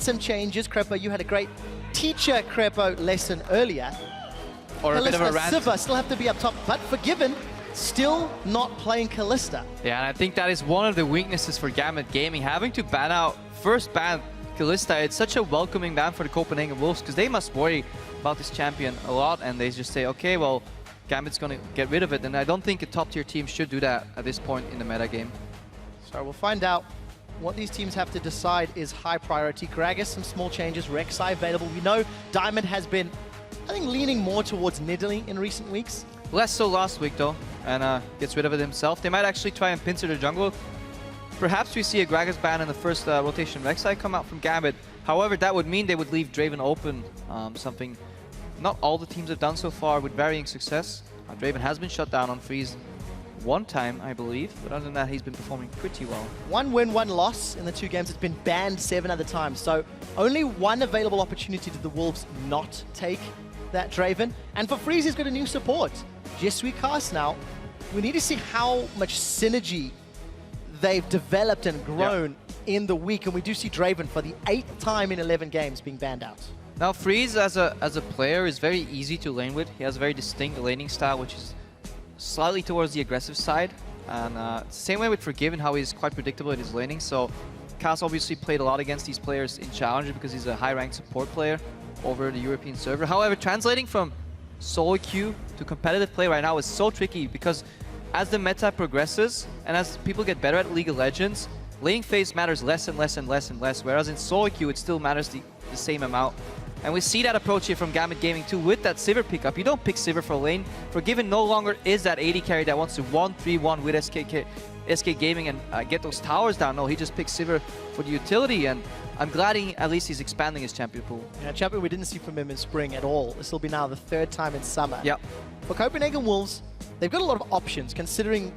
some changes. Krepo, you had a great teacher Krepo lesson earlier. Or a bit of a rant. Sivir still have to be up top, but Forgiven still not playing Kalista. Yeah, and I think that is one of the weaknesses for Gambit Gaming, having to ban out, first ban Kalista. It's such a welcoming ban for the Copenhagen Wolves, because they must worry about this champion a lot, and they just say, okay, well, Gambit's going to get rid of it, and I don't think a top-tier team should do that at this point in the meta game. So we'll find out what these teams have to decide is high priority. Gragas, some small changes, Rek'Sai available. We know Diamond has been, I think, leaning more towards Nidalee in recent weeks. Less so last week, though, and gets rid of it himself. They might actually try and pincer the jungle. Perhaps we see a Gragas ban in the first rotation Rek'Sai come out from Gambit. However, that would mean they would leave Draven open, something not all the teams have done so far with varying success. Draven has been shut down on freeze one time, I believe, but other than that, he's been performing pretty well. 1 win, 1 loss in the 2 games. It's been banned 7 other times, so only 1 available opportunity did the Wolves not take that Draven. And for freeze, he's got a new support. Suis Kaas now. We need to see how much synergy they've developed and grown in the week, and we do see Draven for the 8th time in 11 games being banned out. Now, Freeze as a player is very easy to lane with. He has a very distinct laning style, which is slightly towards the aggressive side. And same way with Forgiven, how he's quite predictable in his laning. So Kaas obviously played a lot against these players in Challenger because he's a high-ranked support player over the European server. However, translating from solo queue to competitive play right now is so tricky because as the meta progresses and as people get better at League of Legends, laning phase matters less and less and less and less, whereas in solo queue it still matters the same amount. And we see that approach here from Gambit Gaming too with that Sivir pickup. You don't pick Sivir for lane. Forgiven no longer is that AD carry that wants to 1-3-1 with SK Gaming and get those towers down. No, he just picks Sivir for the utility, and I'm glad at least he's expanding his champion pool. Yeah, champion we didn't see from him in spring at all. This will be now the 3rd time in summer. Yep. For Copenhagen Wolves, they've got a lot of options considering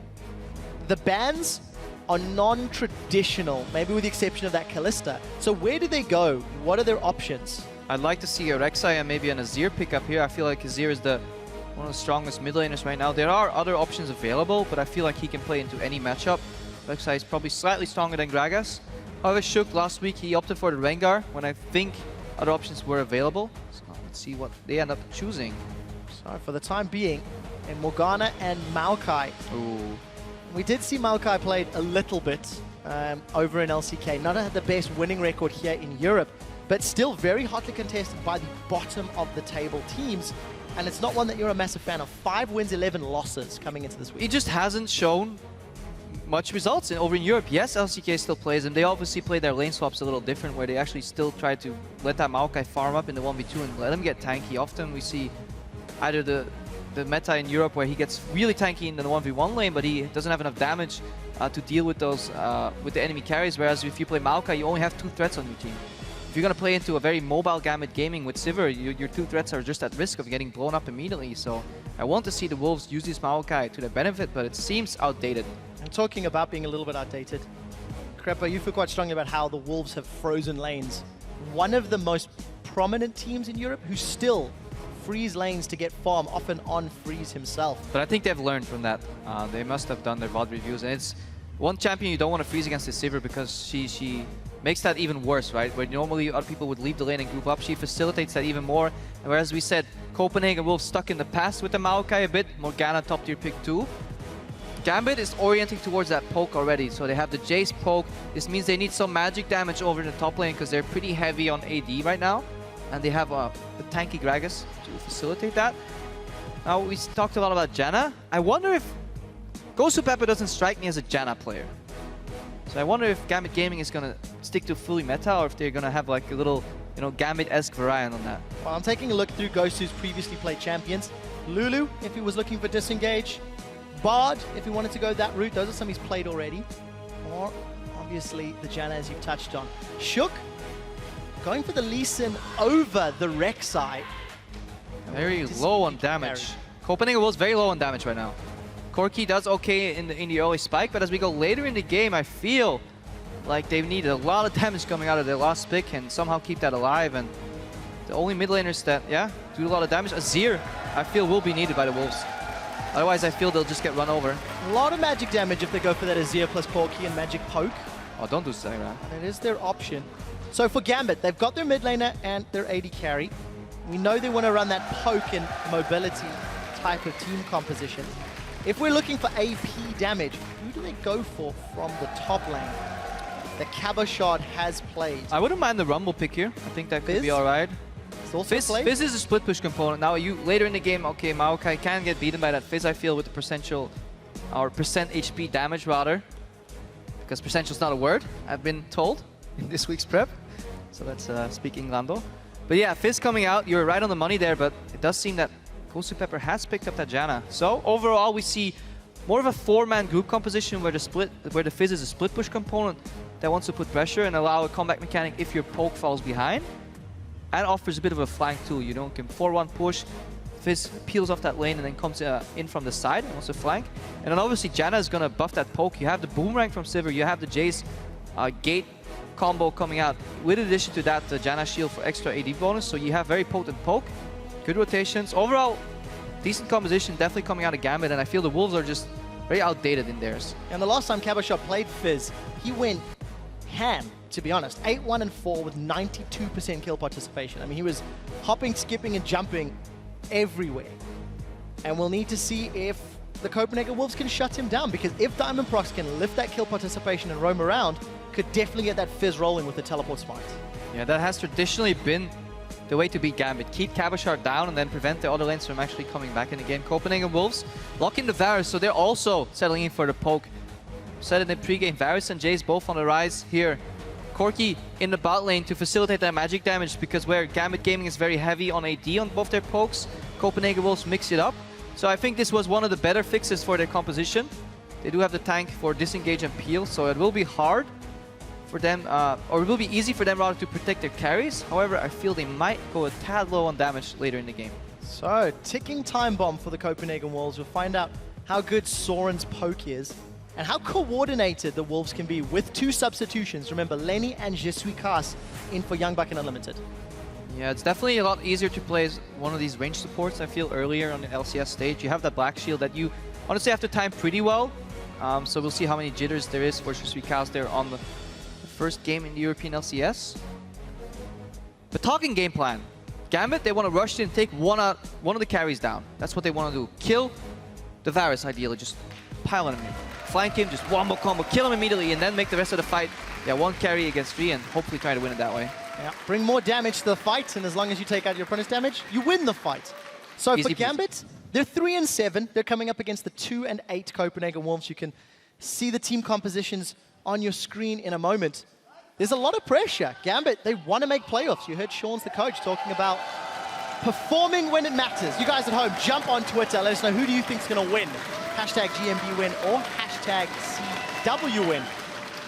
the bans are non-traditional, maybe with the exception of that Kalista. So where do they go? What are their options? I'd like to see a Rek'Sai and maybe an Azir pick up here. I feel like Azir is one of the strongest mid laners right now. There are other options available, but I feel like he can play into any matchup. Rek'Sai is probably slightly stronger than Gragas. However, Shook last week, he opted for the Rengar when I think other options were available. So let's see what they end up choosing. So for the time being, in Morgana and Maokai. Ooh. We did see Maokai played a little bit over in LCK. Not had the best winning record here in Europe, but still very hotly contested by the bottom of the table teams. And it's not one that you're a massive fan of. 5 wins, 11 losses coming into this week. He just hasn't shown much results over in Europe. Yes, LCK still plays him. They obviously play their lane swaps a little different, where they actually still try to let that Maokai farm up in the 1v2 and let him get tanky. Often we see either the meta in Europe where he gets really tanky in the 1v1 lane, but he doesn't have enough damage to deal with those with the enemy carries. Whereas if you play Maokai, you only have 2 threats on your team. If you're going to play into a very mobile Gambit Gaming with Sivir, your 2 threats are just at risk of getting blown up immediately. So I want to see the Wolves use this Maokai to their benefit, but it seems outdated. And talking about being a little bit outdated, Krepo, you feel quite strongly about how the Wolves have frozen lanes. One of the most prominent teams in Europe who still freeze lanes to get farm, often on freeze himself. But I think they've learned from that. They must have done their VOD reviews, and it's one champion you don't want to freeze against is Sivir because she makes that even worse, right? Where normally other people would leave the lane and group up, she facilitates that even more. And whereas we said Copenhagen Wolves stuck in the past with the Maokai a bit, Morgana top tier pick 2. Gambit is orienting towards that poke already, so they have the Jayce poke. This means they need some magic damage over in the top lane because they're pretty heavy on AD right now. And they have a tanky Gragas to facilitate that. Now, we talked a lot about Janna. I wonder if GoSu Pepper doesn't strike me as a Janna player. So I wonder if Gambit Gaming is going to stick to fully meta or if they're going to have like a little, you know, Gambit-esque variant on that. Well, I'm taking a look through GoSu's previously played champions. Lulu, if he was looking for disengage. Bard, if he wanted to go that route. Those are some he's played already. Or, obviously, the Janna, as you've touched on. Shook, going for the Lee Sin over the Rek'Sai. Very low on damage. Copenhagen Wolves very low on damage right now. Corki does okay in the early spike, but as we go later in the game, I feel like they need a lot of damage coming out of their last pick and somehow keep that alive. And the only mid laners that, do a lot of damage, Azir, I feel will be needed by the Wolves. Otherwise, I feel they'll just get run over. A lot of magic damage if they go for that Azir plus Corki and magic poke. Oh, don't do Sarah. And it is their option. So for Gambit, they've got their mid laner and their AD carry. We know they want to run that poke and mobility type of team composition. If we're looking for AP damage, who do they go for from the top lane? The Cabochard has played. I wouldn't mind the Rumble pick here. I think that could be all right. Fizz is a split push component. Now, later in the game, okay, Maokai can get beaten by that Fizz, I feel, with the percentile, or percent HP damage rather. Because percentile is not a word, I've been told in this week's prep. So that's speaking Lando. But yeah, Fizz coming out, you're right on the money there, but it does seem that GoSu Pepper has picked up that Janna. So overall, we see more of a 4-man group composition where the Fizz is a split push component that wants to put pressure and allow a comeback mechanic if your poke falls behind. And offers a bit of a flank too. You know, can 4-1 push, Fizz peels off that lane and then comes in from the side and wants to flank. And then obviously Janna is going to buff that poke. You have the boomerang from Sivir, you have the Jayce gate combo coming out. With addition to that, the Janna shield for extra AD bonus. So you have very potent poke, good rotations. Overall, decent composition definitely coming out of Gambit, and I feel the Wolves are just very outdated in theirs. And the last time Cabochard played Fizz, he went ham, to be honest. 8-1 and 4 with 92% kill participation. I mean, he was hopping, skipping, and jumping everywhere. And we'll need to see if the Copenhagen Wolves can shut him down, because if Diamondprox can lift that kill participation and roam around, could definitely get that Fizz rolling with the teleport smite. Yeah, that has traditionally been the way to beat Gambit. Keep Cabochard down and then prevent the other lanes from actually coming back in the game. Copenhagen Wolves lock in the Varus, so they're also settling in for the poke. Said in the pregame, Varus and Jayce both on the rise here. Corki in the bot lane to facilitate that magic damage, because where Gambit Gaming is very heavy on AD on both their pokes, Copenhagen Wolves mix it up. So I think this was one of the better fixes for their composition. They do have the tank for disengage and peel, so it will be hard for them, or it will be easy for them rather to protect their carries. However, I feel they might go a tad low on damage later in the game. So, ticking time bomb for the Copenhagen Wolves. We'll find out how good Soren's poke is and how coordinated the Wolves can be with 2 substitutions. Remember, Lenny and Suis Kaas in for Young Buck and Unlimited. Yeah, it's definitely a lot easier to play as one of these range supports, I feel, earlier on the LCS stage. You have that black shield that you honestly have to time pretty well. So we'll see how many jitters there is for Suis Kaas there on the first game in the European LCS. But talking game plan, Gambit, they want to rush in and take one of the carries down. That's what they want to do. Kill the Varus, ideally, just pile on him. Flank him, just wombo combo, kill him immediately, and then make the rest of the fight, 1 carry against 3, and hopefully try to win it that way. Yeah, bring more damage to the fight, and as long as you take out your opponent's damage, you win the fight. So Easy for Gambit, they're 3-7. They're coming up against the 2-8 Copenhagen Wolves. You can see the team compositions on your screen in a moment. There's a lot of pressure. Gambit, they want to make playoffs. You heard Sean's the coach talking about performing when it matters. You guys at home, jump on Twitter. Let us know, who do you think is going to win? Hashtag GMB win or hashtag CW win.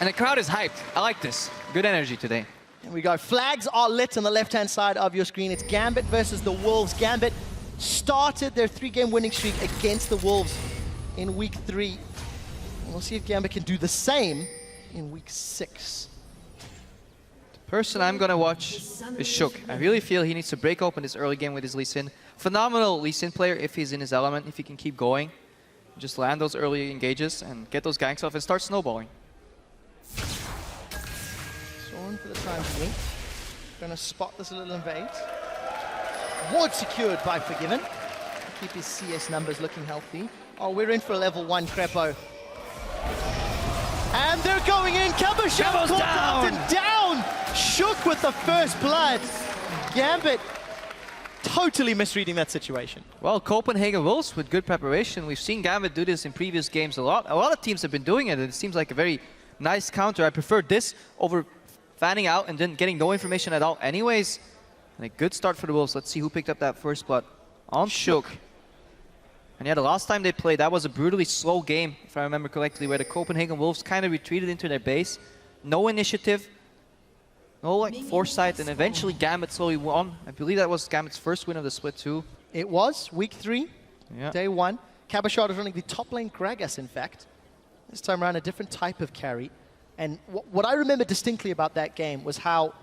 And the crowd is hyped. I like this. Good energy today. Here we go. Flags are lit on the left-hand side of your screen. It's Gambit versus the Wolves. Gambit started their 3-game winning streak against the Wolves in week 3. We'll see if Gambit can do the same in week 6. The person I'm going to watch is Shook. I really feel he needs to break open this early game with his Lee Sin. Phenomenal Lee Sin player if he's in his element, if he can keep going. Just land those early engages and get those ganks off and start snowballing. Soren for the time being. Gonna spot this little invade. Ward secured by Forgiven. Keep his CS numbers looking healthy. Oh, we're in for a level 1 Krepo. And they're going in. Cabochard caught up and down. Shook with the first blood. Gambit totally misreading that situation. Well, Copenhagen Wolves with good preparation. We've seen Gambit do this in previous games a lot. A lot of teams have been doing it, and it seems like a very nice counter. I prefer this over fanning out and then getting no information at all anyways. And a good start for the Wolves. Let's see who picked up that first blood on Shook. And yeah, the last time they played, that was a brutally slow game, if I remember correctly, where the Copenhagen Wolves kind of retreated into their base. No initiative. No foresight, and eventually Gambit slowly won. I believe that was Gambit's first win of the split too. It was, week 3, day 1. Cabochard was running the top lane Gragas, in fact. This time around, a different type of carry. And what I remember distinctly about that game was how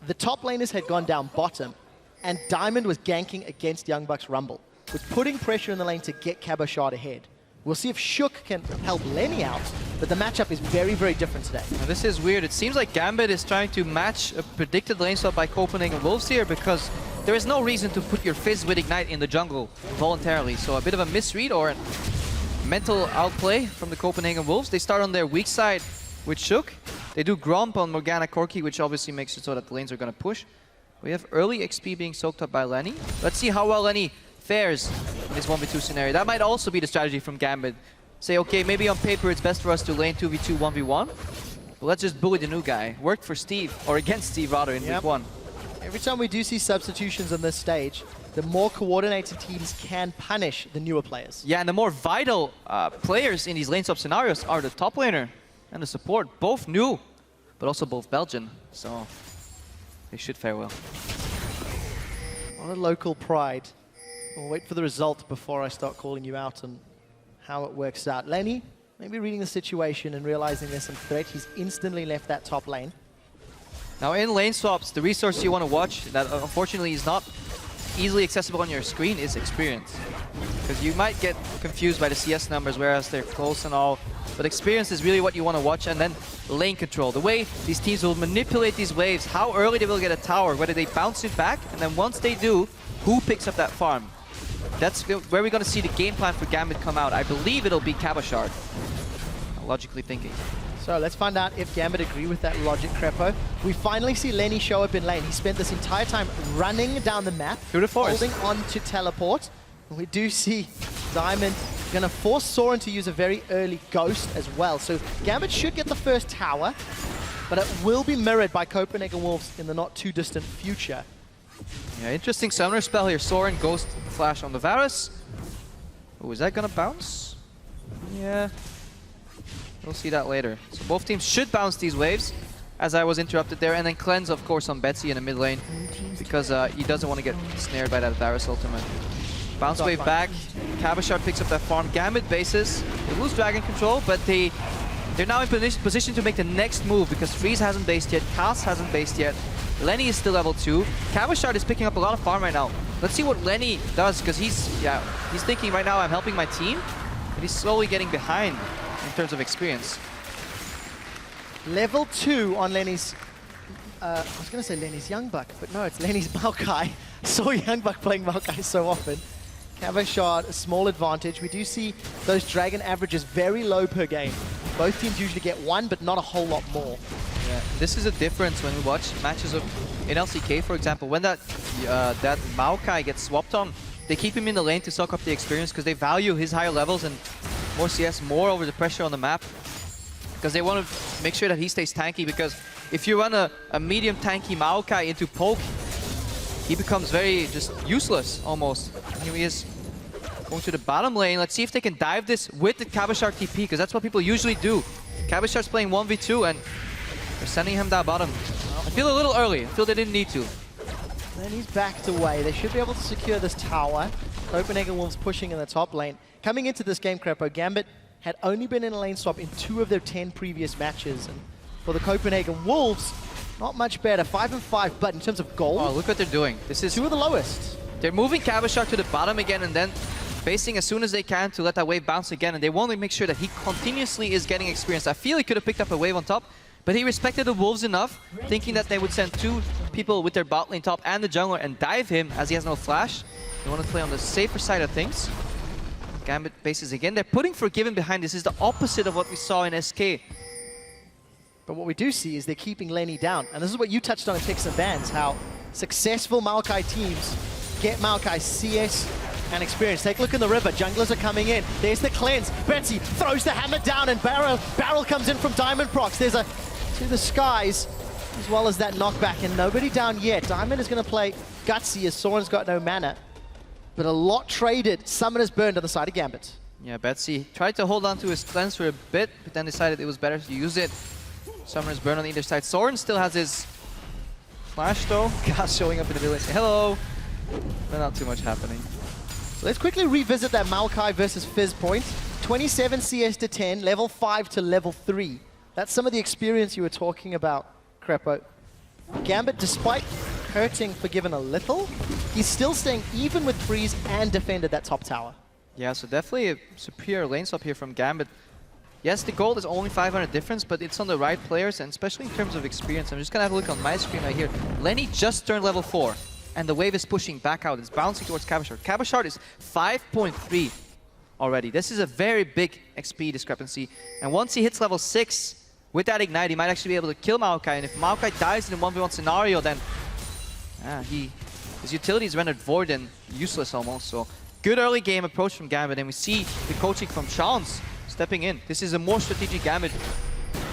the top laners had gone down bottom, and Diamond was ganking against Young Buck's Rumble, was putting pressure in the lane to get Cabochard ahead. We'll see if Shook can help Lenny out but the matchup is very, very different today. Now this is weird. It seems like Gambit is trying to match a predicted lane swap by Copenhagen Wolves here, because there is no reason to put your Fizz with Ignite in the jungle voluntarily. So a bit of a misread or a mental outplay from the Copenhagen Wolves. They start on their weak side with Shook. They do Gromp on Morgana Corki, which obviously makes it so that the lanes are going to push. We have early XP being soaked up by Lenny. Let's see how well Lenny fares in this 1v2 scenario. That might also be the strategy from Gambit. Say, okay, maybe on paper it's best for us to lane 2v2, 1v1. But let's just bully the new guy. Worked for Steve, or against Steve rather, in week 1. Every time we do see substitutions on this stage, the more coordinated teams can punish the newer players. Yeah, and the more vital players in these lane swap scenarios are the top laner and the support. Both new, but also both Belgian. So they should fare well. What a local pride. We'll wait for the result before I start calling you out on how it works out. Lenny, maybe reading the situation and realizing there's some threat, he's instantly left that top lane. Now in lane swaps, the resource you want to watch that unfortunately is not easily accessible on your screen is experience. Because you might get confused by the CS numbers, whereas they're close and all. But experience is really what you want to watch, and then lane control. The way these teams will manipulate these waves, how early they will get a tower, whether they bounce it back, and then once they do, who picks up that farm? That's where we're going to see the game plan for Gambit come out. I believe it'll be Cabochard, logically thinking. So let's find out if Gambit agree with that logic, Krepo. We finally see Lenny show up in lane. He spent this entire time running down the map, through the forest, holding on to teleport. And we do see Diamond going to force Soren to use a very early Ghost as well. So Gambit should get the first tower, but it will be mirrored by Copenhagen Wolves in the not too distant future. Yeah, interesting summoner spell here. Soren Ghost Flash on the Varus. Oh, is that going to bounce? Yeah. We'll see that later. So both teams should bounce these waves, as I was interrupted there, and then cleanse, of course, on Betsy in the mid lane, because he doesn't want to get snared by that Varus ultimate. Bounce wave back. Cabochard picks up that farm. Gambit bases. They lose dragon control, but they're now in position to make the next move, because Freeze hasn't based yet, Kaas hasn't based yet, Lenny is still level 2. Cabochard is picking up a lot of farm right now. Let's see what Lenny does, because he's thinking right now, I'm helping my team, but he's slowly getting behind in terms of experience. Level 2 on Lenny's, I was going to say Lenny's Young Buck, but no, it's Lenny's Maokai. Saw Young Buck playing Maokai so often. Cabochard, a small advantage. We do see those dragon averages very low per game. Both teams usually get one, but not a whole lot more. Yeah, this is a difference when we watch matches of in LCK, for example. When that Maokai gets swapped on, they keep him in the lane to soak up the experience, because they value his higher levels and more CS, more over the pressure on the map, because they want to make sure that he stays tanky, because if you run a medium tanky Maokai into poke, he becomes very just useless almost. Here he is going to the bottom lane. Let's see if they can dive this with the Cabochard TP, because that's what people usually do. Cabochard's playing 1v2 and they're sending him down bottom. I feel a little early. I feel they didn't need to. Then he's backed away. They should be able to secure this tower. Copenhagen Wolves pushing in the top lane. Coming into this game, Krepo, Gambit had only been in a lane swap in 2 of their 10 previous matches. And for the Copenhagen Wolves, not much better. 5-5, but in terms of gold, oh, look what they're doing. This is 2 of the lowest. They're moving Cabochard to the bottom again, and then facing as soon as they can to let that wave bounce again, and they want to make sure that he continuously is getting experience. I feel he could have picked up a wave on top, but he respected the Wolves enough, thinking that they would send 2 people with their bot lane top and the jungler and dive him, as he has no flash. They want to play on the safer side of things. Gambit bases again. They're putting Forgiven behind. This is the opposite of what we saw in SK. But what we do see is they're keeping Lenny down. And this is what you touched on in Picks and Bans, how successful Maokai teams get Maokai CS and experience. Take a look in the river. Junglers are coming in. There's the cleanse. Betsy throws the hammer down, and Barrel comes in from Diamondprox. There's a to the skies, as well as that knockback, and nobody down yet. Diamond is going to play gutsy as Soren's got no mana. But a lot traded. Summoners burned on the side of Gambit. Yeah, Betsy tried to hold on to his cleanse for a bit, but then decided it was better to use it. Summoners burn on either side. Soren still has his flash though. Kaas showing up in the village. Hello! But not too much happening. So let's quickly revisit that Maokai versus Fizz point. 27 CS to 10, level 5 to level 3. That's some of the experience you were talking about, Krepo. Gambit, despite hurting Forgiven a little, he's still staying even with Freeze and defended that top tower. Yeah, so definitely a superior lane swap here from Gambit. Yes, the gold is only 500 difference, but it's on the right players, and especially in terms of experience. I'm just gonna have a look on my screen right here. Lenny just turned level 4, and the wave is pushing back out. It's bouncing towards Cabochard. Cabochard is 5.3 already. This is a very big XP discrepancy, and once he hits level 6, with that Ignite, he might actually be able to kill Maokai, and if Maokai dies in a 1v1 scenario, then his utility is rendered void and useless almost. So good early game approach from Gambit, and we see the coaching from Chance stepping in. This is a more strategic Gambit.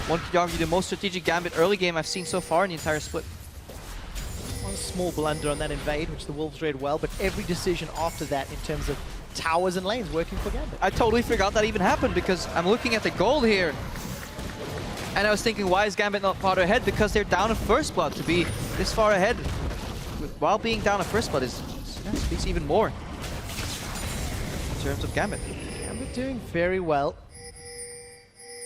One could argue the most strategic Gambit early game I've seen so far in the entire split. One small blunder on that invade, which the Wolves read well, but every decision after that in terms of towers and lanes working for Gambit. I totally forgot that even happened, because I'm looking at the gold here. And I was thinking, why is Gambit not farther ahead? Because they're down in first blood. To be this far ahead while being down in first blood speaks even more in terms of Gambit. Gambit doing very well.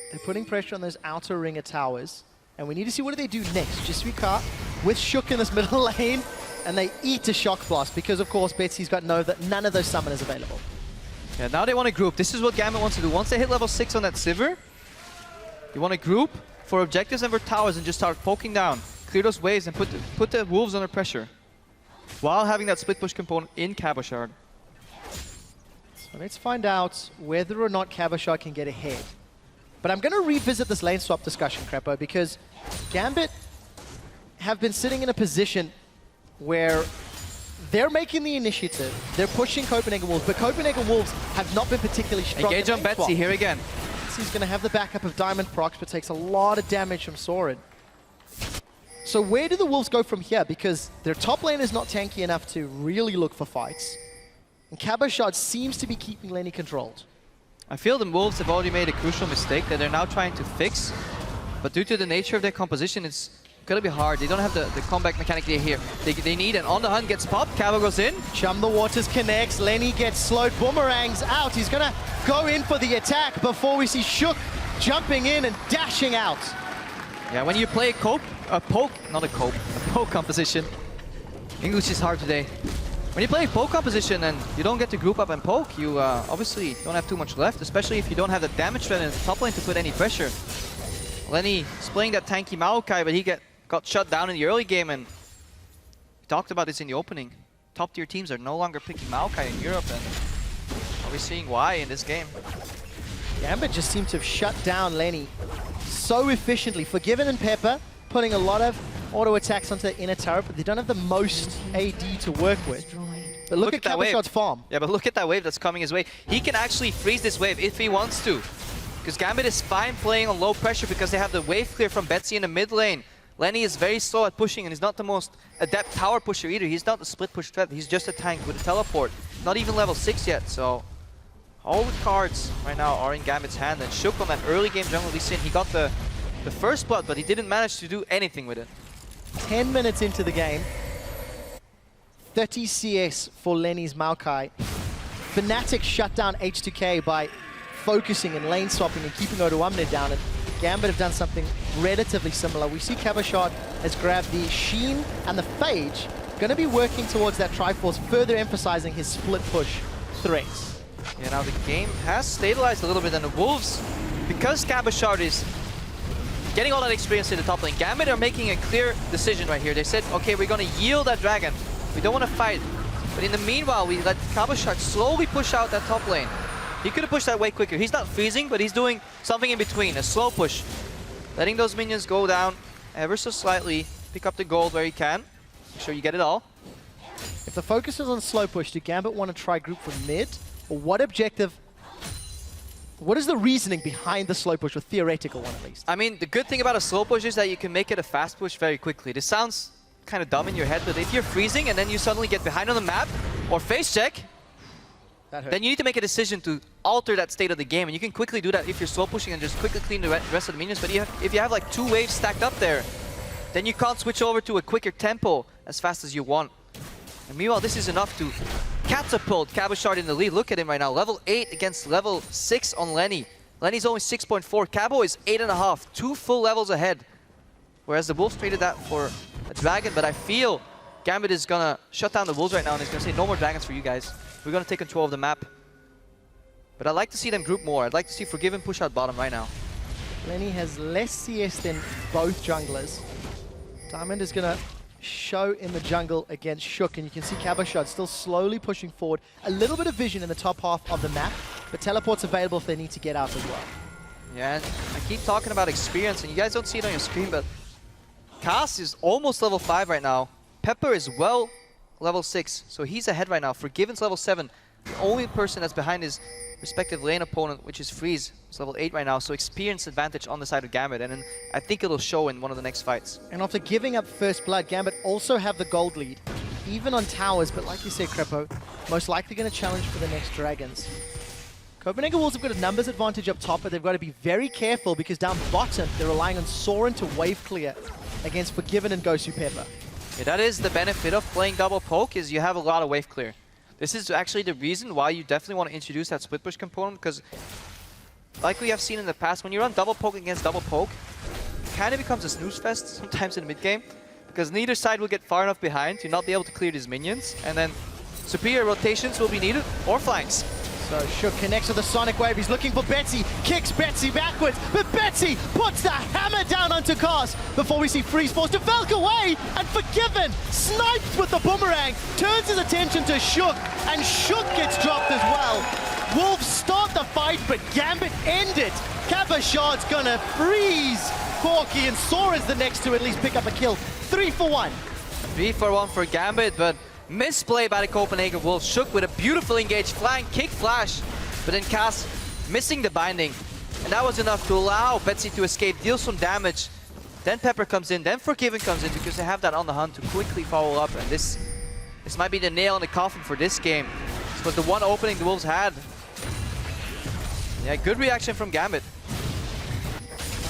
They're putting pressure on those outer ring of towers. And we need to see what do they do next. Suis Kaas with Shook in this middle lane. And they eat a Shock Blast because, of course, Betsy's got none of those summoners available. Yeah, now they want to group. This is what Gambit wants to do. Once they hit level 6 on that Sivir, you want to group for objectives and for towers and just start poking down. Clear those waves and put the Wolves under pressure. While having that split push component in Cabochard. So let's find out whether or not Cabochard can get ahead. But I'm going to revisit this lane swap discussion, Krepo, because Gambit have been sitting in a position where they're making the initiative. They're pushing Copenhagen Wolves, but Copenhagen Wolves have not been particularly strong. Engage on Betsy here again. He's going to have the backup of Diamondprox, but takes a lot of damage from Soren. So where do the Wolves go from here? Because their top lane is not tanky enough to really look for fights. And Cabochard seems to be keeping Lenny controlled. I feel the Wolves have already made a crucial mistake that they're now trying to fix. But due to the nature of their composition, it's going to be hard. They don't have the comeback mechanic they need. And on the hunt gets popped. Cabo goes in. Chum the Waters connects. Lenny gets slowed. Boomerangs out. He's going to go in for the attack before we see Shook jumping in and dashing out. Yeah, when you play a poke composition. English is hard today. When you play a poke composition and you don't get to group up and poke, you obviously don't have too much left, especially if you don't have the damage threat in the top lane to put any pressure. Lenny is playing that tanky Maokai, but he got shut down in the early game, and we talked about this in the opening. Top tier teams are no longer picking Maokai in Europe, and we're seeing why in this game. Gambit just seemed to have shut down Lenny so efficiently. Forgiven and Pepper putting a lot of auto attacks onto the inner turret, but they don't have the most AD to work with. But look at Cabochard's farm. Yeah, but look at that wave that's coming his way. He can actually freeze this wave if he wants to. Because Gambit is fine playing on low pressure because they have the wave clear from Betsy in the mid lane. Lenny is very slow at pushing and he's not the most adept tower pusher either. He's not the split push threat. He's just a tank with a teleport. Not even level 6 yet, so all the cards right now are in Gambit's hand. And Shook on that early game jungle Lee Sin, he got the first blood, but he didn't manage to do anything with it. 10 minutes into the game. 30 CS for Lenny's Maokai. Fnatic shut down H2K by focusing and lane swapping and keeping Odoamne down, and Gambit have done something relatively similar. We see Cabochard has grabbed the Sheen and the Phage, going to be working towards that Triforce, further emphasizing his split push threats. Yeah, now the game has stabilized a little bit, and the Wolves, because Cabochard is getting all that experience in the top lane, Gambit are making a clear decision right here. They said, okay, we're going to yield that dragon. We don't want to fight. But in the meanwhile, we let Cabochard slowly push out that top lane. He could have pushed that way quicker. He's not freezing, but he's doing something in between, a slow push. Letting those minions go down ever so slightly, pick up the gold where he can. Make sure you get it all. If the focus is on slow push, do Gambit want to try group from mid? Or what objective? What is the reasoning behind the slow push, or theoretical one at least? I mean, the good thing about a slow push is that you can make it a fast push very quickly. This sounds kind of dumb in your head, but if you're freezing and then you suddenly get behind on the map, or face check, then you need to make a decision to alter that state of the game, and you can quickly do that if you're slow pushing and just quickly clean the rest of the minions. But if you have like 2 waves stacked up there, then you can't switch over to a quicker tempo as fast as you want. And meanwhile, this is enough to catapult Cabochard in the lead. Look at him right now, level 8 against level 6 on Lenny. Lenny's only 6.4, Cabo is 8.5, 2 full levels ahead. Whereas the Wolves traded that for a dragon, but I feel Gambit is gonna shut down the Wolves right now and he's gonna say, no more dragons for you guys. We're gonna take control of the map. But I'd like to see them group more. I'd like to see Forgiven push out bottom right now. Lenny has less CS than both junglers. Diamond is going to show in the jungle against Shook, and you can see Cabochard still slowly pushing forward. A little bit of vision in the top half of the map, but teleport's available if they need to get out as well. Yeah, and I keep talking about experience, and you guys don't see it on your screen, but Kaas is almost level 5 right now. Pepper is well level 6, so he's ahead right now. Forgiven's level 7. The only person that's behind his respective lane opponent, which is Fizz, is level 8 right now, so experience advantage on the side of Gambit, and then I think it'll show in one of the next fights. And after giving up first blood, Gambit also have the gold lead, even on towers, but like you said, Krepo, most likely going to challenge for the next Dragons. Copenhagen Wolves have got a numbers advantage up top, but they've got to be very careful because down bottom, they're relying on Soren to wave clear against Forgiven and GoSu Pepper. Yeah, that is the benefit of playing double poke, is you have a lot of wave clear. This is actually the reason why you definitely want to introduce that split push component, because like we have seen in the past, when you run double poke against double poke, it kind of becomes a snooze fest sometimes in the mid game, because neither side will get far enough behind to not be able to clear these minions, and then superior rotations will be needed, or flanks. So Shook connects with the Sonic Wave. He's looking for Betsy, kicks Betsy backwards, but Betsy puts the hammer down onto Kaas before we see Freeze forced to Valk away, and Forgiven snipes with the boomerang, turns his attention to Shook, and Shook gets dropped as well. Wolves start the fight, but Gambit end it. Cabochard's gonna freeze Corki, and Soren's the next to at least pick up a kill. 3 for 1. 3 for 1 for Gambit, but misplay by the Copenhagen Wolves. Shook with a beautiful engaged flank, kick flash, but then Kaas missing the binding. And that was enough to allow Betsy to escape, deal some damage. Then Pepper comes in, then Forgiven comes in because they have that on the hunt to quickly follow up. And this might be the nail in the coffin for this game. This was the one opening the Wolves had. Yeah, good reaction from Gambit.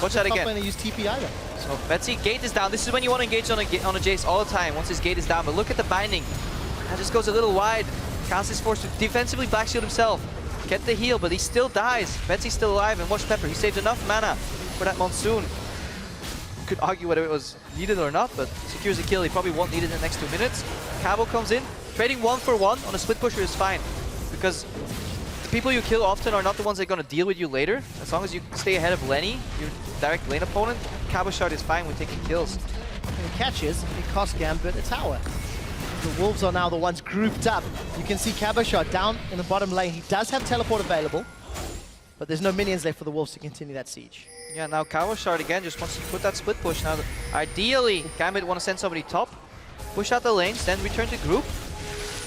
Watch that again. Not going to use TP either. So Betsy, gate is down. This is when you want to engage on a Jayce all the time, once his gate is down. But look at the binding. That just goes a little wide. Kaas is forced to defensively black shield himself. Get the heal, but he still dies. Betsy's still alive, and watch Pepper. He saved enough mana for that Monsoon. You could argue whether it was needed or not, but secures a kill. He probably won't need it in the next 2 minutes. Cabo comes in. Trading 1 for 1 on a split pusher is fine, because the people you kill often are not the ones that are going to deal with you later. As long as you stay ahead of Lenny, your direct lane opponent, Cabochard is fine with taking kills. And catches, it costs Gambit a tower. The Wolves are now the ones grouped up. You can see Cabochard down in the bottom lane. He does have teleport available, but there's no minions left for the Wolves to continue that siege. Yeah, now Cabochard again just wants to put that split push. Now, ideally, Gambit want to send somebody top, push out the lanes, then return to group,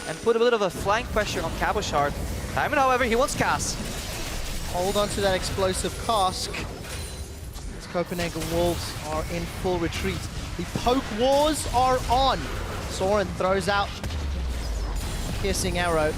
and put a bit of a flank pressure on Cabochard. Diamond, however, he wants Kaas. Hold on to that explosive cask. As Copenhagen Wolves are in full retreat. The poke wars are on. Soren throws out a piercing arrow,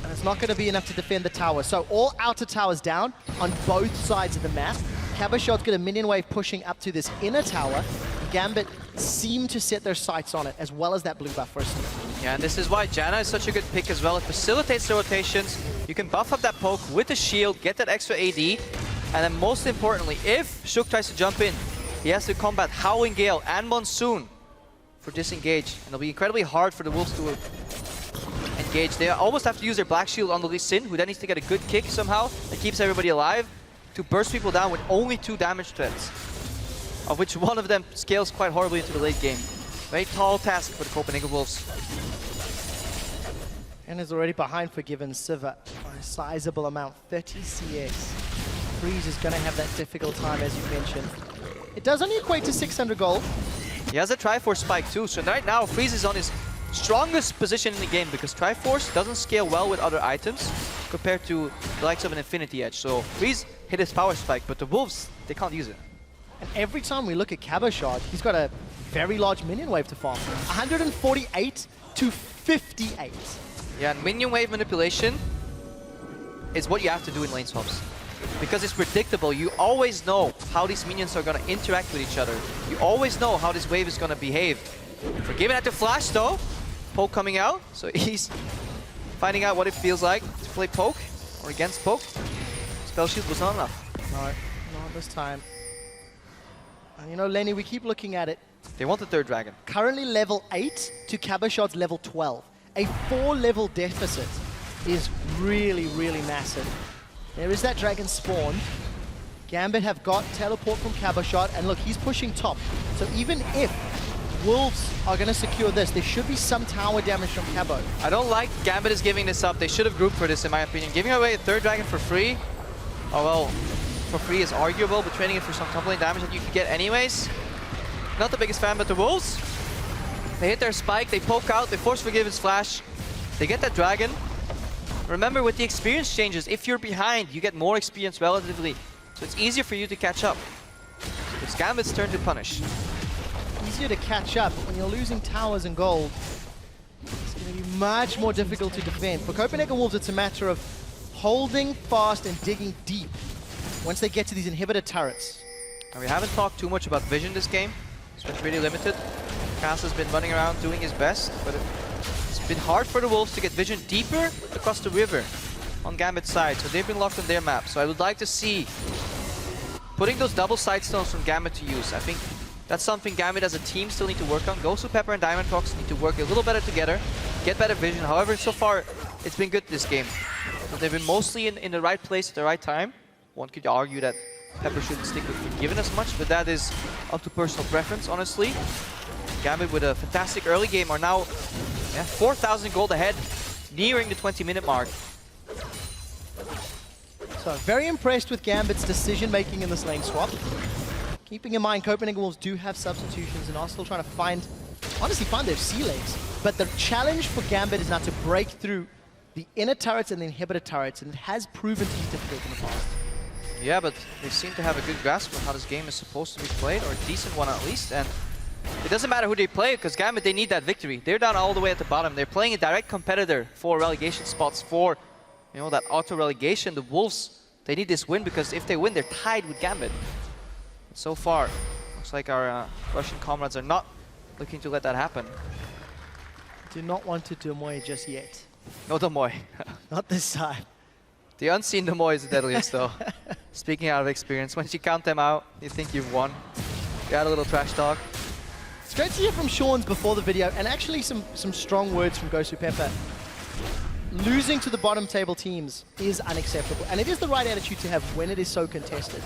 and it's not going to be enough to defend the tower. So all outer towers down on both sides of the map. Cabochard's got a minion wave pushing up to this inner tower. Gambit seem to set their sights on it, as well as that blue buff first. Yeah, and this is why Janna is such a good pick as well. It facilitates the rotations. You can buff up that poke with the shield, get that extra AD, and then most importantly, if Shook tries to jump in, he has to combat Howling Gale and Monsoon for disengage. And it'll be incredibly hard for the Wolves to engage. They almost have to use their Black Shield on the Lee Sin, who then needs to get a good kick somehow that keeps everybody alive, to burst people down with only 2 damage threats, of which one of them scales quite horribly into the late game. Very tall task for the Copenhagen Wolves. And is already behind Forgiven Sivir by a sizable amount, 30 CS. Freeze is going to have that difficult time, as you mentioned. It does only equate to 600 gold. He has a Triforce spike too, so right now Fizz is on his strongest position in the game, because Triforce doesn't scale well with other items compared to the likes of an Infinity Edge. So Fizz hit his power spike, but the Wolves, they can't use it. And every time we look at Cabochard, he's got a very large minion wave to farm. 148 to 58. Yeah, and minion wave manipulation is what you have to do in lane swaps, because it's predictable. You always know how these minions are going to interact with each other. You always know how this wave is going to behave. Forgiven had to flash though. Poke coming out, so he's finding out what it feels like to play poke or against poke. Spell shield was not enough. No, not this time. And you know, Lenny, we keep looking at it. They want the 3rd dragon. Currently level 8 to Cabochard's level 12. A 4-level deficit is really, really massive There is that dragon spawn. Gambit have got teleport from Cabochard, and look, he's pushing top. So even if Wolves are going to secure this, there should be some tower damage from Cabo. I don't like Gambit is giving this up. They should have grouped for this, in my opinion. Giving away a third dragon for free, oh well, for free is arguable, but trading it for some top lane damage that you could get anyways. Not the biggest fan, but the Wolves, they hit their spike, they poke out, they force Forgiveness Flash, they get that dragon. Remember, with the experience changes, if you're behind, you get more experience relatively, so it's easier for you to catch up. It's Gambit's turn to punish. Easier to catch up, but when you're losing towers and gold, it's going to be much more difficult to defend. For Copenhagen Wolves, it's a matter of holding fast and digging deep once they get to these inhibitor turrets. And we haven't talked too much about vision this game. It's been pretty limited. Kaas has been running around doing his best, but it's been hard for the Wolves to get vision deeper across the river on Gambit's side, so they've been locked on their map. So I would like to see putting those double side stones from Gambit to use. I think that's something Gambit as a team still need to work on. GoSu Pepper and Diamondprox need to work a little better together, get better vision. However, so far, it's been good this game. So they've been mostly in the right place at the right time. One could argue that Pepper shouldn't stick with Forgiven as much, but that is up to personal preference, honestly. Gambit with a fantastic early game are now 4,000 gold ahead, nearing the 20-minute mark. So very impressed with Gambit's decision-making in this lane swap. Keeping in mind, Copenhagen Wolves do have substitutions and are still trying to honestly find their sea legs. But the challenge for Gambit is now to break through the inner turrets and the inhibitor turrets, and it has proven to be difficult in the past. Yeah, but they seem to have a good grasp on how this game is supposed to be played, or a decent one at least. And it doesn't matter who they play, because Gambit, they need that victory. They're down all the way at the bottom. They're playing a direct competitor for relegation spots, for that auto-relegation. The Wolves, they need this win, because if they win, they're tied with Gambit. So far, looks like our Russian comrades are not looking to let that happen. Do not want to Demoy just yet. No Demoy. Not this time. The unseen Demoy is the deadliest though. Speaking out of experience, once you count them out, you think you've won. You had a little trash talk. It's great to hear from Sean's before the video, and actually some strong words from GoSu Pepper. Losing to the bottom table teams is unacceptable, and it is the right attitude to have when it is so contested.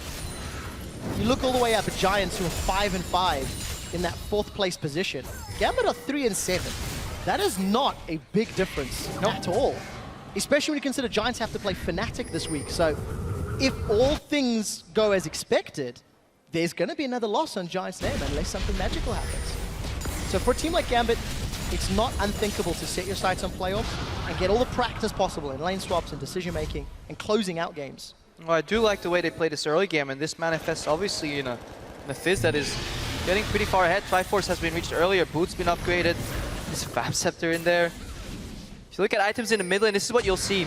You look all the way up at Giants, who are 5-5 in that 4th place position. Gambit are 3-7. That is not a big difference at all. Especially when you consider Giants have to play Fnatic this week. So if all things go as expected, there's going to be another loss on Giants' name unless something magical happens. So for a team like Gambit, it's not unthinkable to set your sights on playoffs and get all the practice possible in lane swaps and decision-making and closing out games. Well, I do like the way they play this early game, and this manifests obviously in a Fizz that is getting pretty far ahead. Triforce has been reached earlier, Boot's been upgraded, there's Fam Scepter in there. If you look at items in the middle, and this is what you'll see.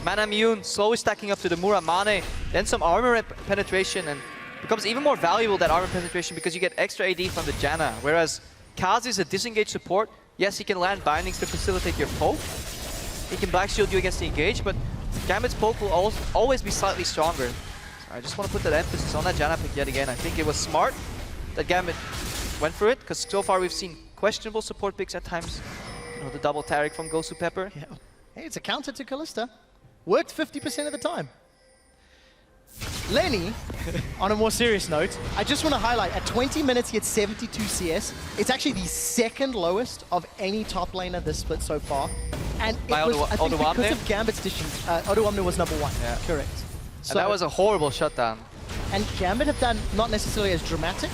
Mana Immune slowly stacking up to the Muramane, then some armor penetration, and becomes even more valuable, that armor penetration, because you get extra AD from the Janna. Whereas Kaas is a disengaged support. Yes, he can land bindings to facilitate your poke. He can black shield you against the engage, but Gambit's poke will always be slightly stronger. So I just want to put that emphasis on that Janna pick yet again. I think it was smart that Gambit went for it, because so far we've seen questionable support picks at times. The double Taric from GoSu Pepper. Yeah. Hey, it's a counter to Kalista. Worked 50% of the time. Lenny, on a more serious note, I just want to highlight, at 20 minutes he had 72 CS. It's actually the 2nd lowest of any top laner this split so far. And it was, I think, because of Gambit's dishes, Oduwamne was #1. Yeah. Correct. So that was a horrible shutdown. And Gambit have done not necessarily as dramatic,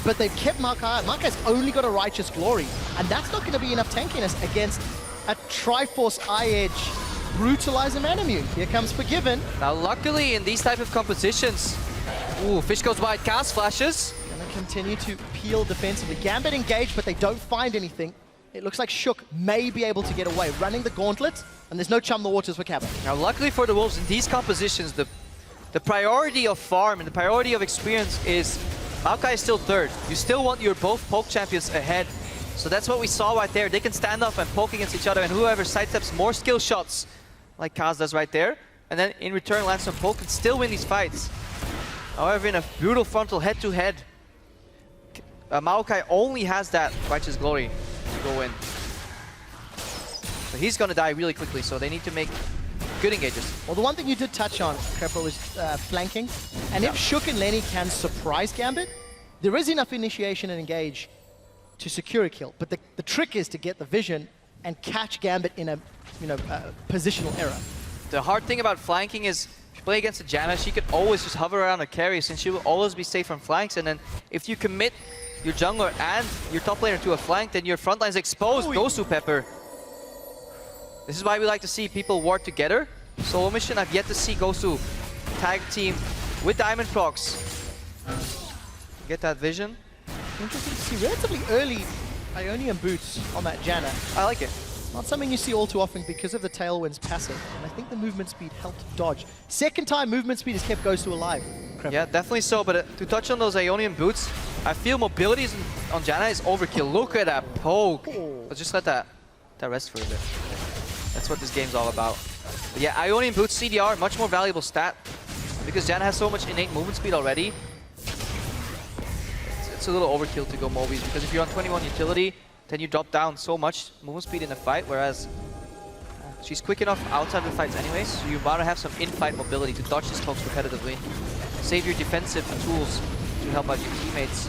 but they've kept Maokai. Maokai's only got a Righteous Glory, and that's not going to be enough tankiness against a Triforce Eye-Edge Brutalizer Man Immune. Here comes Forgiven. Now luckily in these type of compositions, Fish goes wide, Kaas flashes. Gonna continue to peel defensively. Gambit engaged, but they don't find anything. It looks like Shook may be able to get away, running the gauntlet, and there's no chum the waters for Cabo. Now luckily for the Wolves, in these compositions, the priority of farm and the priority of experience is Maokai is still 3rd. You still want your both poke champions ahead. So that's what we saw right there. They can stand up and poke against each other, and whoever sidesteps more skill shots, like Kaas does right there, and then in return lands some poke, can still win these fights. However, in a brutal frontal head-to-head, Maokai only has that Righteous Glory to go in. So he's gonna die really quickly, so they need to make good engages. Well, the one thing you did touch on, Krepo, was flanking. And if Shook and Lenny can surprise Gambit, there is enough initiation and engage to secure a kill. But the trick is to get the vision and catch Gambit in a positional error. The hard thing about flanking is, if you play against a Janna, she could always just hover around a carry since she will always be safe from flanks. And then if you commit your jungler and your top laner to a flank, then your front line is exposed. GoSu Pepper. This is why we like to see people ward together. Solo mission, I've yet to see GoSu tag team with Diamondprox. Get that vision. Interesting to see relatively early Ionian boots on that Janna. I like it. Not something you see all too often because of the Tailwind's passive. And I think the movement speed helped dodge. Second time movement speed has kept GoSu alive. Krepo. Yeah, definitely so. But to touch on those Ionian boots, I feel mobility on Janna is overkill. Look at that poke. Let's just let that rest for a bit. That's what this game's all about. But yeah, Ionian boots, CDR, much more valuable stat. Because Janna has so much innate movement speed already. It's a little overkill to go Mobies, because if you're on 21 utility, then you drop down so much movement speed in the fight, whereas she's quick enough outside the fights anyways, so you want to have some in-fight mobility to dodge these pokes repetitively. Save your defensive tools to help out your teammates.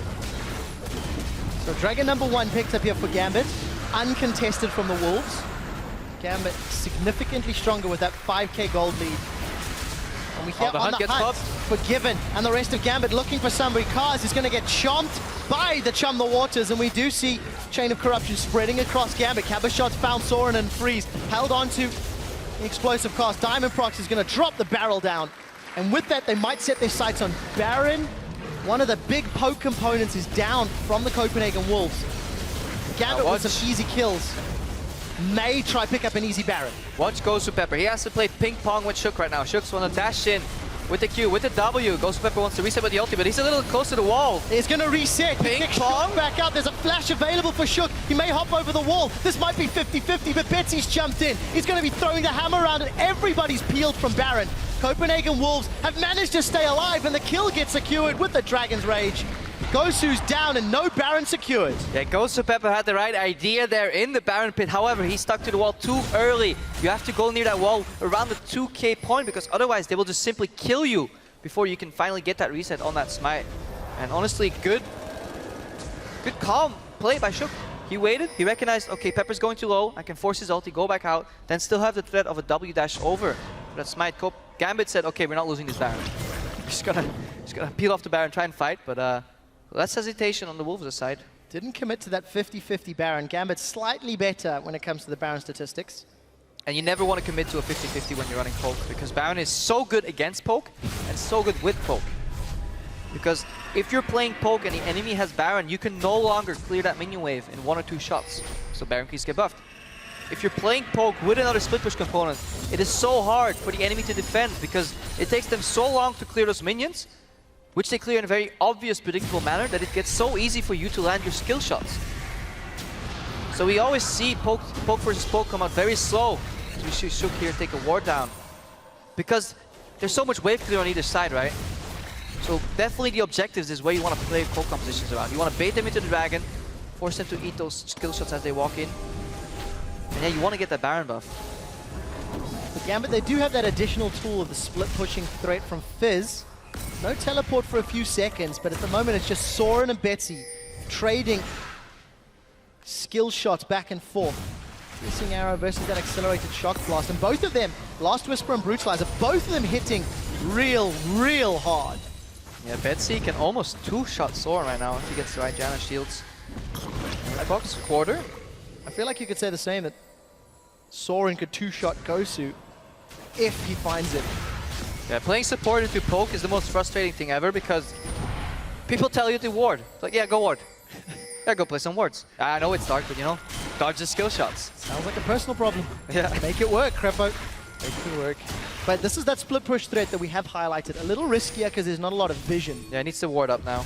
So Dragon number 1 picked up here for Gambit, uncontested from the Wolves. Gambit significantly stronger with that 5k gold lead. And we hear the on hunt the gets hunt for Given, and the rest of Gambit looking for somebody. Kaas is going to get chomped by the Chum the Waters, and we do see Chain of Corruption spreading across Gambit. Cabochard found Soren and Fizz, held on to the explosive Kaas. Diamondprox is going to drop the barrel down, and with that they might set their sights on Baron. One of the big poke components is down from the Copenhagen Wolves. Gambit with some easy kills. May try pick up an easy Baron. Watch GoSu Pepper. He has to play ping pong with Shook right now. Shook's want to dash in with the Q, with the W. GoSu Pepper wants to reset with the ulti, but he's a little close to the wall. He's going to reset. Ping pong back out. There's a flash available for Shook. He may hop over the wall. This might be 50-50, but Betsy's jumped in. He's going to be throwing the hammer around, and everybody's peeled from Baron. Copenhagen Wolves have managed to stay alive, and the kill gets secured with the Dragon's Rage. GoSu's down and no Baron secured. Yeah, GoSu Pepper had the right idea there in the Baron pit. However, he stuck to the wall too early. You have to go near that wall around the 2k point, because otherwise they will just simply kill you before you can finally get that reset on that smite. And honestly, good calm play by Shook. He waited, he recognized, okay, Pepper's going too low, I can force his ulti, go back out, then still have the threat of a W dash over that smite. Gambit said, okay, we're not losing this Baron. Just gonna peel off the Baron, try and fight, but less hesitation on the Wolves' side. Didn't commit to that 50-50 Baron. Gambit slightly better when it comes to the Baron statistics. And you never want to commit to a 50-50 when you're running poke, because Baron is so good against poke and so good with poke. Because if you're playing poke and the enemy has Baron, you can no longer clear that minion wave in 1 or 2 shots. So Baron keys get buffed. If you're playing poke with another split push component, it is so hard for the enemy to defend, because it takes them so long to clear those minions, which they clear in a very obvious, predictable manner, that it gets so easy for you to land your skill shots. So we always see poke versus poke come out very slow. So we see Shook here take a ward down, because there's so much wave clear on either side, right? So definitely the objectives is where you want to play poke compositions around. You want to bait them into the Dragon, force them to eat those skill shots as they walk in. And yeah, you want to get that Baron buff. For Gambit, they do have that additional tool of the split pushing threat from Fizz. No teleport for a few seconds, but at the moment it's just Soren and Betsy trading skill shots back and forth. Piercing Arrow versus that accelerated shock blast, and both of them, Last Whisper and Brutalizer, both of them hitting real hard. Yeah, Betsy can almost 2-shot Soren right now if he gets the right Janna shields. Box quarter. I feel like you could say the same, that Soren could 2-shot GoSu if he finds it. Yeah, playing support into poke is the most frustrating thing ever, because people tell you to ward. It's like, yeah, go ward. Yeah, go play some wards. I know it's dark, but you know, dodge the skill shots. Sounds like a personal problem. Yeah. Make it work, Krepo. Make it work. But this is that split push threat that we have highlighted. A little riskier because there's not a lot of vision. Yeah, he needs to ward up now.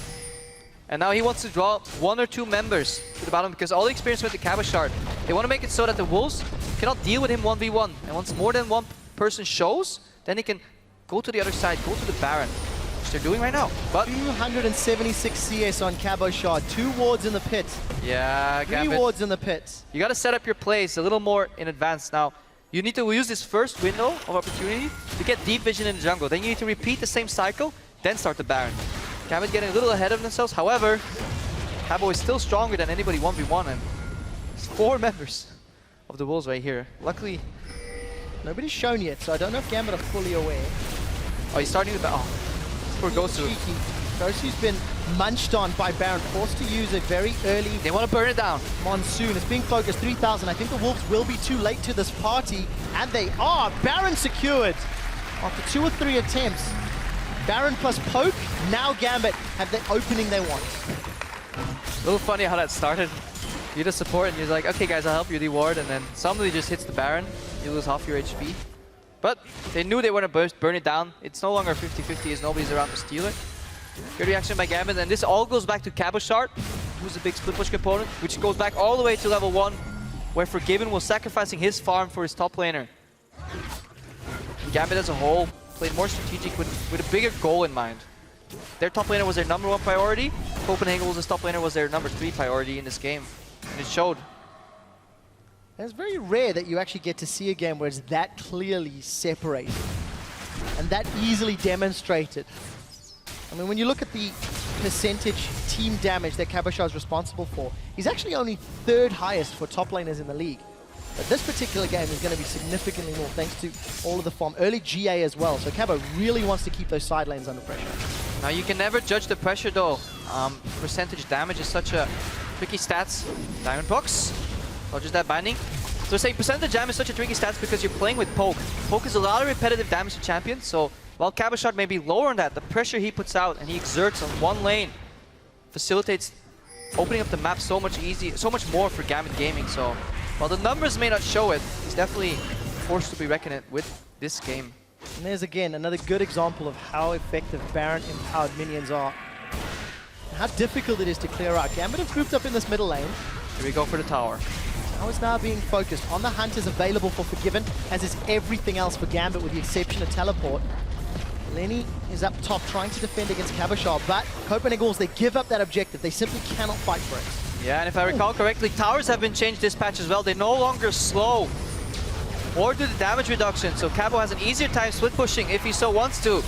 And now he wants to draw 1 or 2 members to the bottom, because all the experience with the Cabochard, they want to make it so that the Wolves cannot deal with him 1v1. And once more than one person shows, then they can go to the other side, go to the Baron, which they're doing right now. But 276 CS on Cabochard, 2 wards in the pit. Yeah, 3 Gambit. wards in the pit. You got to set up your plays a little more in advance now. You need to use this first window of opportunity to get deep vision in the jungle. Then you need to repeat the same cycle, then start the Baron. Gambit getting a little ahead of themselves. However, Cabo is still stronger than anybody 1v1, and it's 4 members of the Wolves right here. Luckily, nobody's shown yet, so I don't know if Gambit are fully aware. oh, he's starting with oh, for GoSu. GoSu's been munched on by Baron, forced to use a very early They want to burn it down. Monsoon. It's being focused 3,000. I think the Wolves will be too late to this party, and they are. Baron secured after 2 or 3 attempts. Baron plus Poke, now Gambit have the opening they want. A little funny how that started. You're the support and you're like, okay guys, I'll help you reward, and then somebody just hits the Baron, you lose half your HP. But they knew they want to burn it down. It's no longer 50-50 as nobody's around to steal it. Good reaction by Gambit, and this all goes back to Cabochard, who's a big split push component, which goes back all the way to level 1, where Forgiven was sacrificing his farm for his top laner. Gambit as a whole played more strategic with a bigger goal in mind. Their top laner was their #1 priority. Copenhagen was his top laner was their #3 priority in this game, and it showed. And it's very rare that you actually get to see a game where it's that clearly separated and that easily demonstrated. I mean, when you look at the percentage team damage that Cabochard is responsible for, he's actually only 3rd highest for top laners in the league. But this particular game is going to be significantly more thanks to all of the farm. Early GA as well, so Cabo really wants to keep those side lanes under pressure. Now you can never judge the pressure though. Percentage damage is such a tricky stats. Diamondprox, not just that binding. So saying percentage damage is such a tricky stats because you're playing with Poke. Poke is a lot of repetitive damage to champions, so while Cabochard may be lower on that, the pressure he puts out and he exerts on one lane facilitates opening up the map so much more for Gambit Gaming. So while the numbers may not show it, he's definitely forced to be reckoned with this game. And there's again another good example of how effective Baron empowered minions are. And how difficult it is to clear out. Gambit have grouped up in this middle lane. Here we go for the tower. Now it's now being focused on the hunters available for Forgiven, as is everything else for Gambit with the exception of Teleport. Lenny is up top trying to defend against Cabochard, but Copenhagen Wolves, they give up that objective. They simply cannot fight for it. Yeah, and if I recall correctly, towers have been changed this patch as well. They're no longer slow or do the damage reduction, so Cabo has an easier time split pushing if he so wants to.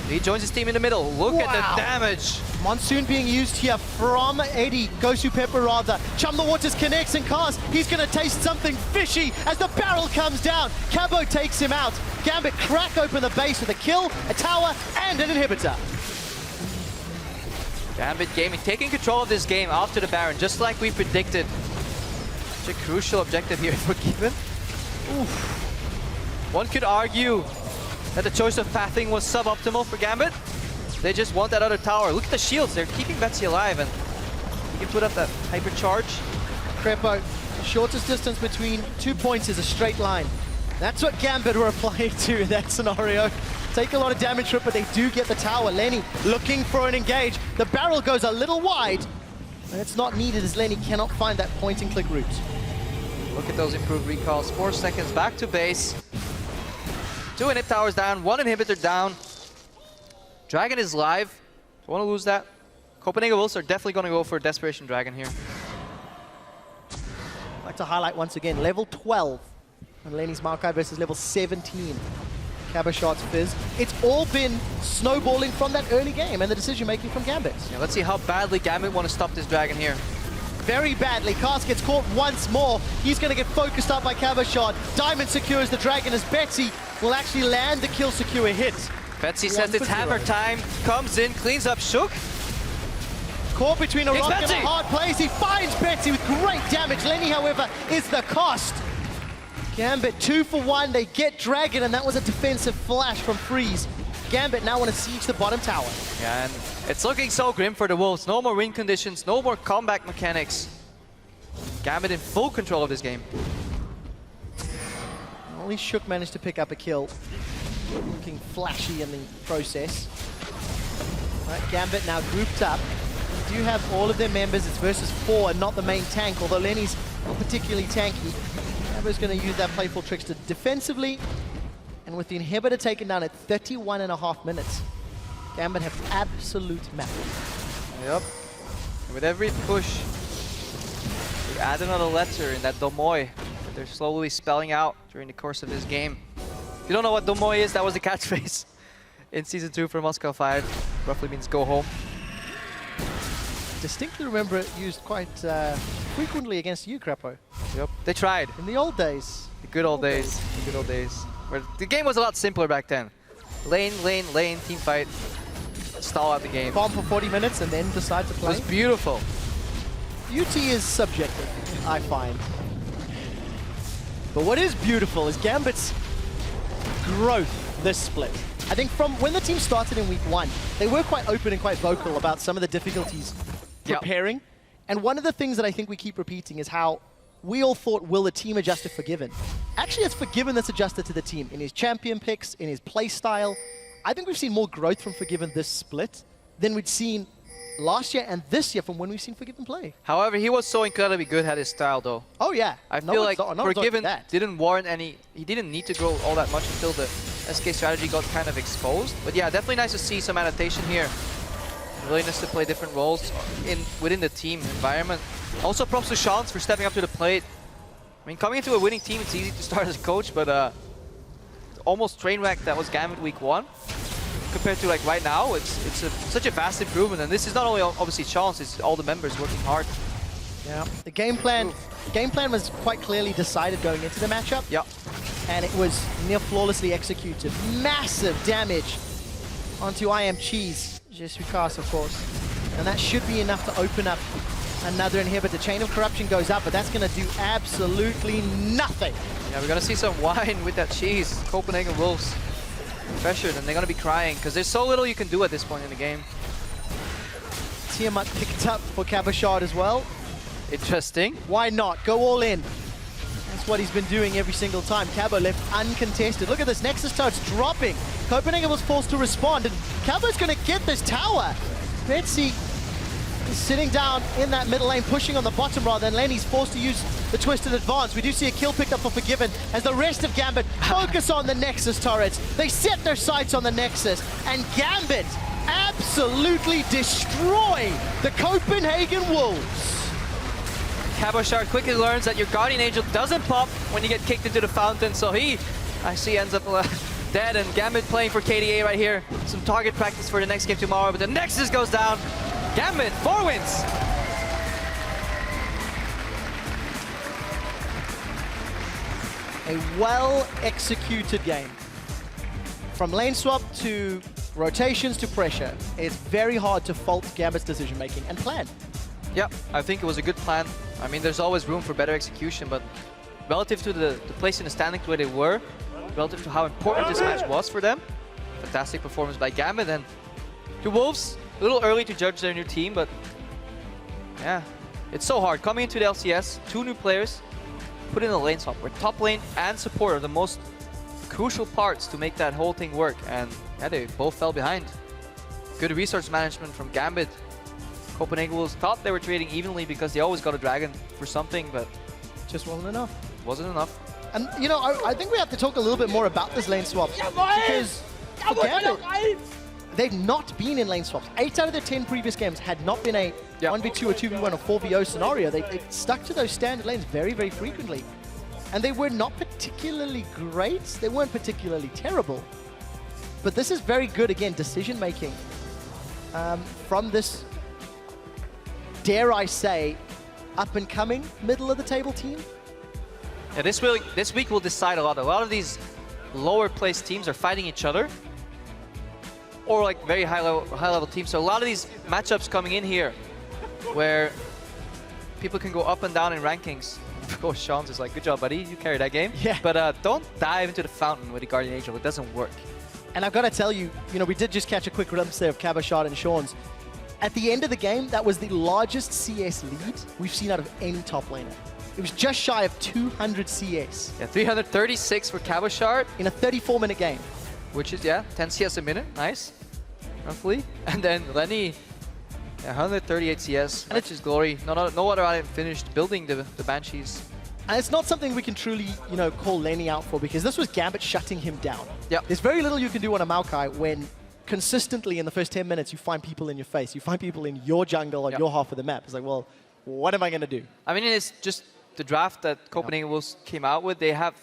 He joins his team in the middle. Look at the damage. Monsoon being used here from AD, GoSu Pepper rather. Chum the Waters connects and Kaas. He's going to taste something fishy as the barrel comes down. Cabo takes him out. Gambit crack open the base with a kill, a tower, and an inhibitor. Gambit Gaming taking control of this game after the Baron, just like we predicted. Such a crucial objective here for Forgiven. One could argue that the choice of pathing was suboptimal for Gambit. They just want that other tower. Look at the shields, they're keeping Betsy alive, and you can put up that hypercharge. Krepo, the shortest distance between 2 points is a straight line. That's what Gambit were applying to in that scenario. Take a lot of damage from it, but they do get the tower. Lenny looking for an engage. The barrel goes a little wide, and it's not needed as Lenny cannot find that point and click route. Look at those improved recalls. 4 seconds back to base. 2 inhib towers down, 1 inhibitor down. Dragon is live. Don't want to lose that. Copenhagen Wolves are definitely going to go for a Desperation Dragon here. I'd like to highlight once again, level 12 on Lenny's Maokai versus level 17. Cabochard's Fizz. It's all been snowballing from that early game and the decision-making from Gambit. Yeah, let's see how badly Gambit want to stop this Dragon here. Very badly. Kaas gets caught once more. He's going to get focused up by Cabochard. Diamond secures the Dragon as Betsy will actually land the kill secure hit. Betsy says it's hammer time, comes in, cleans up Shook. Caught between a rock Betsy. and a hard place. He finds Betsy with great damage. Lenny, however, is the cost. Gambit 2 for 1. They get Dragon, and that was a defensive flash from Freeze. Gambit now want to siege the bottom tower. Yeah, and it's looking so grim for the Wolves. No more win conditions, no more comeback mechanics. Gambit in full control of this game. Only Shook managed to pick up a kill. Looking flashy in the process. Right, Gambit now grouped up. They do have all of their members. It's versus 4 and not the main tank, although Lenny's not particularly tanky. Gambit's going to use that playful trickster defensively. And with the inhibitor taken down at 31.5 minutes, Gambit have absolute map. Yep. And with every push, we add another letter in that domoy. they're slowly spelling out during the course of this game. If you don't know what Domoy is, that was the catchphrase in Season 2 for Moscow 5. Roughly means go home. Distinctly remember it used quite frequently against you, Krepo. Yep, they tried. In the old days. The good old days. The good old days. Where the game was a lot simpler back then. Lane, lane, lane, team fight. Stall out the game. Bomb for 40 minutes and then decide to play. It was beautiful. Beauty is subjective, I find. But what is beautiful is Gambit's growth this split. I think from when the team started in week 1, they were quite open and quite vocal about some of the difficulties preparing. And one of the things that I think we keep repeating is how we all thought, will the team adjust to Forgiven? Actually, it's Forgiven that's adjusted to the team in his champion picks, in his play style. I think we've seen more growth from Forgiven this split than we'd seen last year and this year from when we've seen Forgiven play. However, he was so incredibly good at his style, though. Oh, yeah. I feel like Forgiven didn't warrant any... He didn't need to grow all that much until the SK strategy got kind of exposed. But yeah, definitely nice to see some adaptation here. Willingness to play different roles within the team environment. Also, props to Chance for stepping up to the plate. I mean, coming into a winning team, it's easy to start as a coach, but almost train wreck that was Gambit week 1. Compared to like right now, it's such a vast improvement, and this is not only obviously Chance, it's all the members working hard. Yeah, the game plan was quite clearly decided going into the matchup. Yeah, and it was near flawlessly executed. Massive damage onto I Am Cheese, Suis Kaas, of course, and that should be enough to open up another inhibitor. Chain of Corruption goes up, but that's going to do absolutely nothing. Yeah, we're going to see some wine with that cheese. Copenhagen Wolves pressured, and they're going to be crying because there's so little you can do at this point in the game. Tiamat picked up for Cabochard as well. Interesting. Why not? Go all in. That's what he's been doing every single time. Cabo left uncontested. Look at this. Nexus Toad's dropping. Copenhagen was forced to respond, and Cabo's going to get this tower. Betsy is sitting down in that middle lane, pushing on the bottom rather, and Lenny's forced to use the twisted advance. We do see a kill picked up for Forgiven as the rest of Gambit focus on the Nexus turrets. They set their sights on the Nexus, and Gambit absolutely destroy the Copenhagen Wolves. Cabochard quickly learns that your Guardian Angel doesn't pop when you get kicked into the fountain, so he actually ends up dead, and Gambit playing for KDA right here. Some target practice for the next game tomorrow, but the Nexus goes down. Gambit, 4 wins! A well-executed game. From lane swap to rotations to pressure, it's very hard to fault Gambit's decision-making and plan. Yeah, I think it was a good plan. I mean, there's always room for better execution, but relative to the place in the standings where they were, relative to how important this match was for them, fantastic performance by Gambit. And the Wolves, a little early to judge their new team, but yeah, it's so hard. Coming into the LCS, 2 new players, put in a lane swap, where top lane and support are the most crucial parts to make that whole thing work, and yeah, they both fell behind. Good resource management from Gambit. Copenhagen Wolves thought they were trading evenly because they always got a dragon for something, but just wasn't enough. Wasn't enough. And you know, I think we have to talk a little bit more about this lane swap, because for Gambit, they've not been in lane swaps. 8 out of their 10 previous games had not been a 1v2 or 2v1 or 4v0 scenario. They stuck to those standard lanes very, very frequently. And they were not particularly great. They weren't particularly terrible. But this is very good, again, decision-making from this, dare I say, up-and-coming middle-of-the-table team. Yeah, this week will decide a lot. A lot of these lower-placed teams are fighting each other, or like very high-level teams. So a lot of these matchups coming in here, where people can go up and down in rankings. Of course, Sean's is like, good job, buddy. You carry that game. Yeah. But don't dive into the fountain with the Guardian Angel. It doesn't work. And I've got to tell you, we did just catch a quick glimpse there of Cabochard and Sean's. At the end of the game, that was the largest CS lead we've seen out of any top laner. It was just shy of 200 CS. Yeah, 336 for Cabochard. In a 34-minute game. Which is, yeah, 10 CS a minute. Nice. Roughly. And then Lenny, 138 CS. And it's his glory. No other item finished building the Banshees. And it's not something we can truly, call Lenny out for, because this was Gambit shutting him down. Yep. There's very little you can do on a Maokai when consistently in the first 10 minutes you find people in your face. You find people in your jungle on your half of the map. It's like, well, what am I going to do? I mean, it's just the draft that Copenhagen Wolves came out with, they have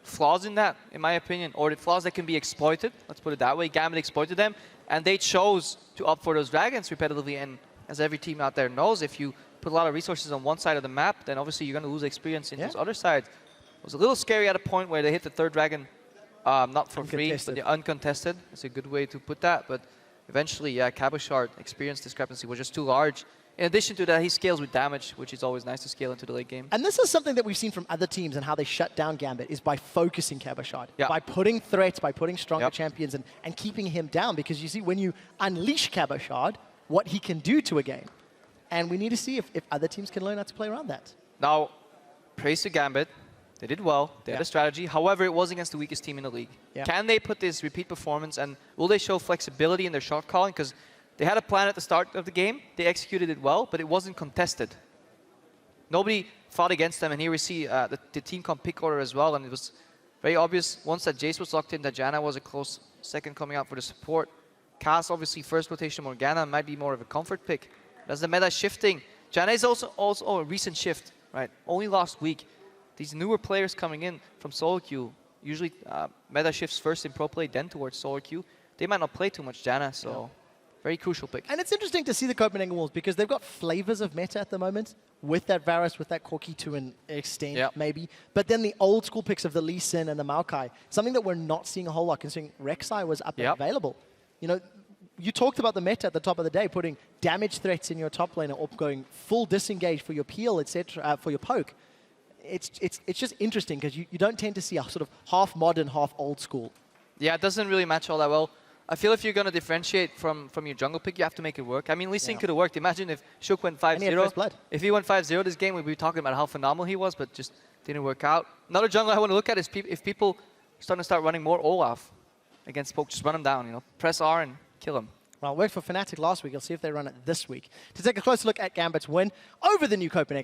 flaws in that, in my opinion, or the flaws that can be exploited. Let's put it that way. Gambit exploited them, and they chose to opt for those dragons repetitively. And as every team out there knows, if you put a lot of resources on one side of the map, then obviously you're going to lose experience in those other sides. It was a little scary at a point where they hit the third dragon, not for free, but uncontested. That's a good way to put that. But eventually, yeah, Cabochard experience discrepancy was just too large. In addition to that, he scales with damage, which is always nice to scale into the late game. And this is something that we've seen from other teams and how they shut down Gambit is by focusing Cabochard, by putting threats, by putting stronger champions and keeping him down. Because you see, when you unleash Cabochard, what he can do to a game. And we need to see if other teams can learn how to play around that. Now, praise to Gambit. They did well. They had a strategy. However, it was against the weakest team in the league. Can they put this repeat performance, and will they show flexibility in their shot calling? Because they had a plan at the start of the game. They executed it well, but it wasn't contested. Nobody fought against them, and here we see the team come pick order as well, and it was very obvious once that Jayce was locked in that Janna was a close second coming out for the support. Kaas, obviously, first rotation Morgana might be more of a comfort pick. As the meta shifting, Janna is also a recent shift, right? Only last week. These newer players coming in from solo queue, usually meta shifts first in pro play, then towards solo queue. They might not play too much Janna, so very crucial pick. And it's interesting to see the Copenhagen Wolves because they've got flavors of meta at the moment with that Varus, with that Corki to an extent, maybe. But then the old school picks of the Lee Sin and the Maokai, something that we're not seeing a whole lot considering Rek'Sai was up and available. You know, you talked about the meta at the top of the day, putting damage threats in your top lane or going full disengage for your peel, etc., for your poke. It's just interesting because you don't tend to see a sort of half modern, half old school. Yeah, it doesn't really match all that well. I feel if you're going to differentiate from your jungle pick, you have to make it work. I mean, Lee Sin could have worked. Imagine if Shook went 5-0. If he went 5-0 this game, we'd be talking about how phenomenal he was, but just didn't work out. Another jungle I want to look at is if people are starting to start running more Olaf against Poke, just run him down, you know. Press R and kill him. Well, it worked for Fnatic last week. I'll see if they run it this week. To take a closer look at Gambit's win over the new Copenhagen.